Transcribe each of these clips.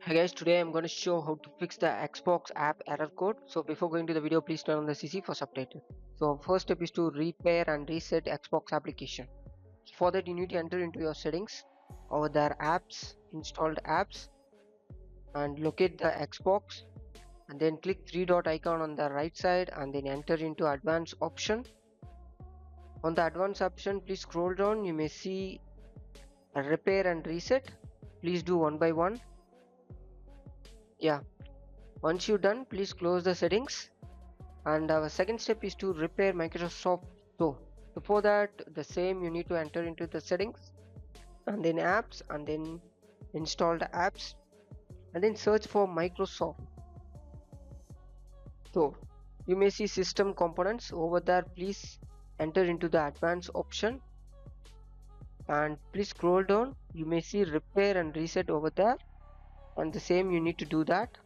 Hi guys, today I'm going to show how to fix the Xbox app error code. So before going to the video, please turn on the CC for subtitle. So first step is to repair and reset Xbox application. For that you need to enter into your settings, over there apps, installed apps, and locate the Xbox, and then click three dot icon on the right side and then enter into advanced option. On the advanced option, please scroll down. You may see a repair and reset. Please do one by one. Once you're done, please close the settings. And our second step is to repair Microsoft Store. So for that, the same, you need to enter into the settings and then apps and then install the apps and then search for Microsoft Store. You may see system components over there. Please enter into the advanced option and please scroll down. You may see repair and reset over there, and the same you need to do that.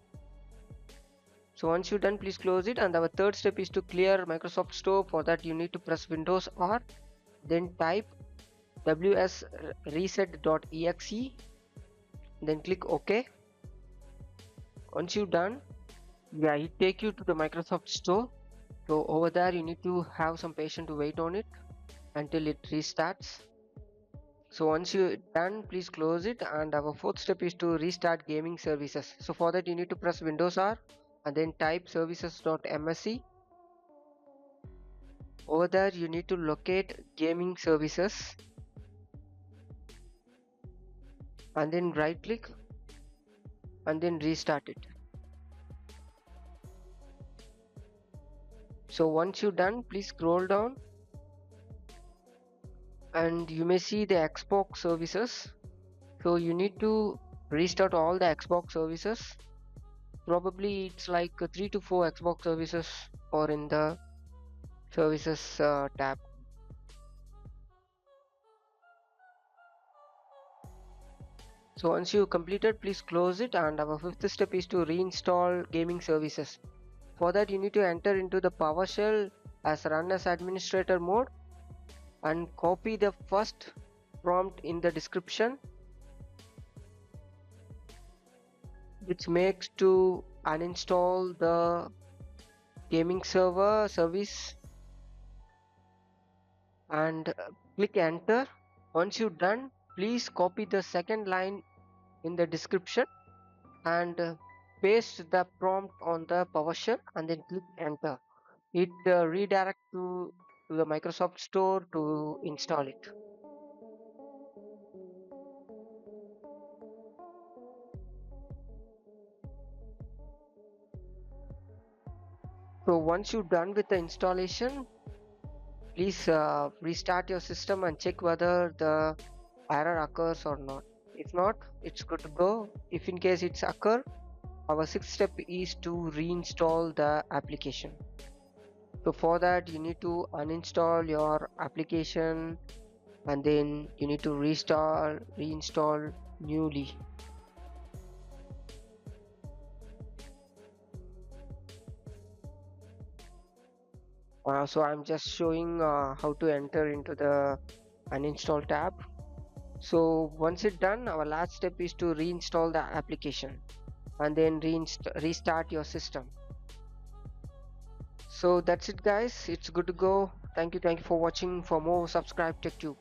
So once you're done, please close it. And our third step is to clear Microsoft Store. For that you need to press Windows R, then type wsreset.exe, then click OK. Once you're done, it take you to the Microsoft Store. So over there you need to have some patience to wait on it until it restarts. So once you're done, please close it. And our fourth step is to restart gaming services. So for that you need to press Windows R and then type services.msc. Over there you need to locate gaming services and then right click and then restart it. So once you're done, please scroll down and you may see the Xbox services. So you need to restart all the Xbox services. Probably it's like 3 to 4 Xbox services or in the services tab. So once you completed, please close it. And our fifth step is to reinstall gaming services. For that you need to enter into the Powershell as run as administrator mode and copy the first prompt in the description, which makes to uninstall the gaming server service, and click enter. Once you're done, please copy the second line in the description and paste the prompt on the PowerShell and then click enter. It redirect to the Microsoft Store to install it. So once you're done with the installation, please restart your system and check whether the error occurs or not. If not, it's good to go. If in case it's occur, our sixth step is to reinstall the application. So for that you need to uninstall your application and then you need to reinstall newly. So I'm just showing how to enter into the uninstall tab. So once it's done, our last step is to reinstall the application and then restart your system. So that's it guys, it's good to go. Thank you for watching. For more, subscribe TechTube.